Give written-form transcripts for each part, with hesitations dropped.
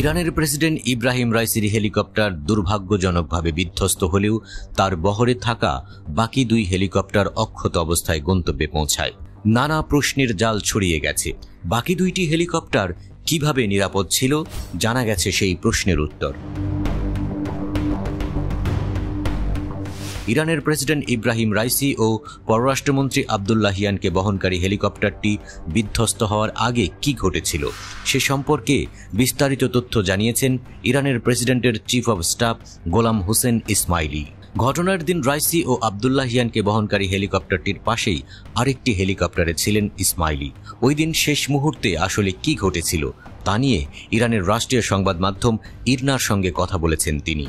ইরানের president Ibrahim রাইসির helicopter দুর্ভাগ্যজনকভাবে বিধ্বস্ত হলেও তার বহরে থাকা বাকি দুই হেলিকপ্টার অক্ষত অবস্থায় গন্তব্যে পৌঁছায়। নানা প্রশ্নের জাল ছড়িয়ে গেছে। বাকি দুইটি হেলিকপ্টার কিভাবে নিরাপদ ছিল, জানা গেছে সেই প্রশ্নের উত্তর। ইরানের প্রেসিডেন্ট ইব্রাহিম রাইসি ও পররাষ্ট্রমন্ত্রী আব্দুল্লাহিয়ানকে বহনকারী হেলিকপ্টারটি বিধ্বস্ত হওয়ার আগে কি ঘটেছিল সে সম্পর্কে বিস্তারিত তথ্য জানিয়েছেন ইরানের প্রেসিডেন্টের চিফ অব স্টাফ গোলাম হোসেন ইসমাইলি। ঘটনার দিন রাইসি ও আব্দুল্লাহিয়ানকে বহনকারী হেলিকপ্টারটির পাশেই আরেকটি হেলিকপ্টারে ছিলেন ইসমাইলি। ওই দিন শেষ মুহূর্তে আসলে কি ঘটেছিল তা নিয়ে ইরানের রাষ্ট্রীয় সংবাদ মাধ্যম ইরনার সঙ্গে কথা বলেছেন তিনি।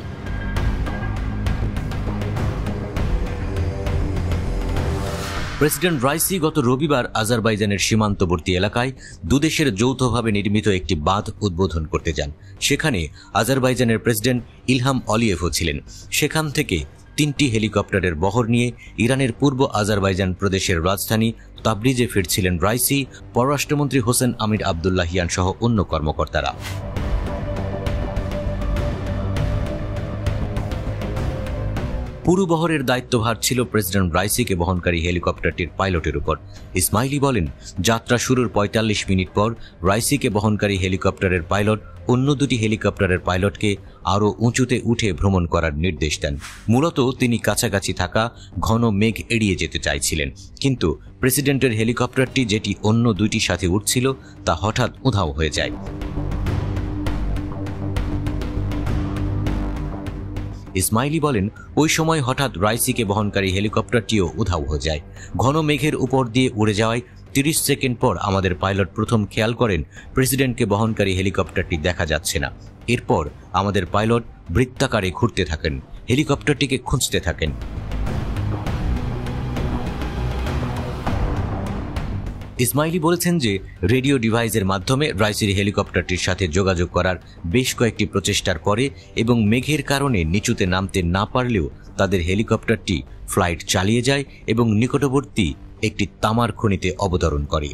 প্রেসিডেন্ট রাইসি গত রবিবার আজারবাইজানের সীমান্তবর্তী এলাকায় দুদেশের যৌথভাবে নির্মিত একটি বাঁধ উদ্বোধন করতে যান। সেখানে আজারবাইজানের প্রেসিডেন্ট ইলহাম আলিয়েভও ছিলেন। সেখান থেকে 3টি হেলিকপ্টারের বহর নিয়ে ইরানের পূর্ব আজারবাইজান প্রদেশের রাজধানী তাবরিজে ফিরছিলেন রাইসি, পররাষ্ট্রমন্ত্রী হোসেন আমির আব্দুল্লাহিয়ান সহ অন্য কর্মকর্তারা। পুরো বহরের দায়িত্বভার ছিল প্রেসিডেন্ট রাইসিকে বহনকারী হেলিকপ্টারটির পাইলটের উপর। ইসমাইলি বলেন, যাত্রা শুরুর ৪৫ মিনিট পর রাইসিকে বহনকারী হেলিকপ্টারের পাইলট অন্য দুটি হেলিকপ্টারের পাইলটকে আরও উঁচুতে উঠে ভ্রমণ করার নির্দেশ দেন। মূলত তিনি কাছাকাছি থাকা ঘন মেঘ এড়িয়ে যেতে চাইছিলেন, কিন্তু প্রেসিডেন্টের হেলিকপ্টারটি যেটি অন্য দুইটির সাথে উঠছিল তা হঠাৎ উধাও হয়ে যায়। ইসমাইলি বলেন, ওই সময় হঠাৎ রাইসিকে বহনকারী হেলিকপ্টারটিও উধাও হয়ে যায়। ঘন মেঘের উপর দিয়ে উড়ে যাওয়ায় 30 সেকেন্ড পর আমাদের পাইলট প্রথম খেয়াল করেন প্রেসিডেন্টকে বহনকারী হেলিকপ্টারটি দেখা যাচ্ছে না। এরপর আমাদের পাইলট বৃত্তাকারে ঘুরতে থাকেন, হেলিকপ্টারটিকে খুঁজতে থাকেন। ইসমাইলি বলেছেন যে রেডিও ডিভাইসের মাধ্যমে রাইসির হেলিকপ্টারটির সাথে যোগাযোগ করার বেশ কয়েকটি প্রচেষ্টার পরে এবং মেঘের কারণে নিচুতে নামতে না পারলেও তাদের হেলিকপ্টারটি ফ্লাইট চালিয়ে যায় এবং নিকটবর্তী একটি তামার খনিতে অবতরণ করে।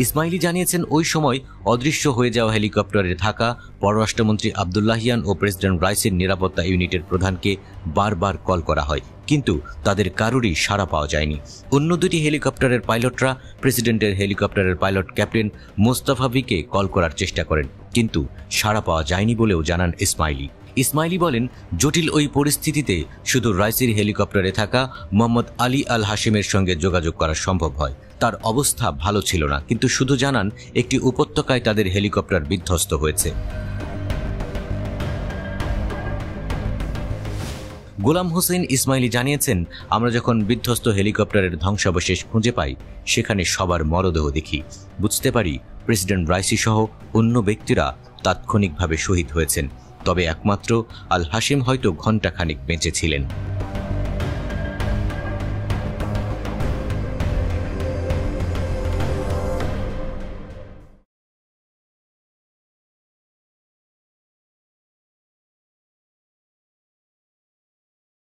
ইসমাইলি জানিয়েছেন, ওই সময় অদৃশ্য হয়ে যাওয়া হেলিকপ্টারে থাকা পররাষ্ট্রমন্ত্রী আব্দুল্লাহিয়ান ও প্রেসিডেন্ট রাইসির নিরাপত্তা ইউনিটের প্রধানকে বারবার কল করা হয়, কিন্তু তাদের কারোরই সাড়া পাওয়া যায়নি। অন্য দুটি হেলিকপ্টারের পাইলটরা প্রেসিডেন্টের হেলিকপ্টারের পাইলট ক্যাপ্টেন মোস্তাফাভিকে কল করার চেষ্টা করেন, কিন্তু সাড়া পাওয়া যায়নি বলেও জানান ইসমাইলি। ইসমাইলি বলেন, জটিল ওই পরিস্থিতিতে শুধু রাইসির হেলিকপ্টারে থাকা মোহাম্মদ আলী আল হাশিমের সঙ্গে যোগাযোগ করা সম্ভব হয়। তার অবস্থা ভালো ছিল না, কিন্তু শুধু জানান একটি উপত্যকায় তাদের হেলিকপ্টার বিধ্বস্ত হয়েছে। গোলাম হোসেন ইসমাইলি জানিয়েছেন, আমরা যখন বিধ্বস্ত হেলিকপ্টারের ধ্বংসাবশেষ খুঁজে পাই সেখানে সবার মরদেহ দেখি, বুঝতে পারি প্রেসিডেন্ট রাইসি সহ অন্য ব্যক্তিরা তাৎক্ষণিকভাবে শহীদ হয়েছেন, তবে একমাত্র আল হাশিম হয়তো ঘণ্টাখানিক বেঁচে ছিলেন।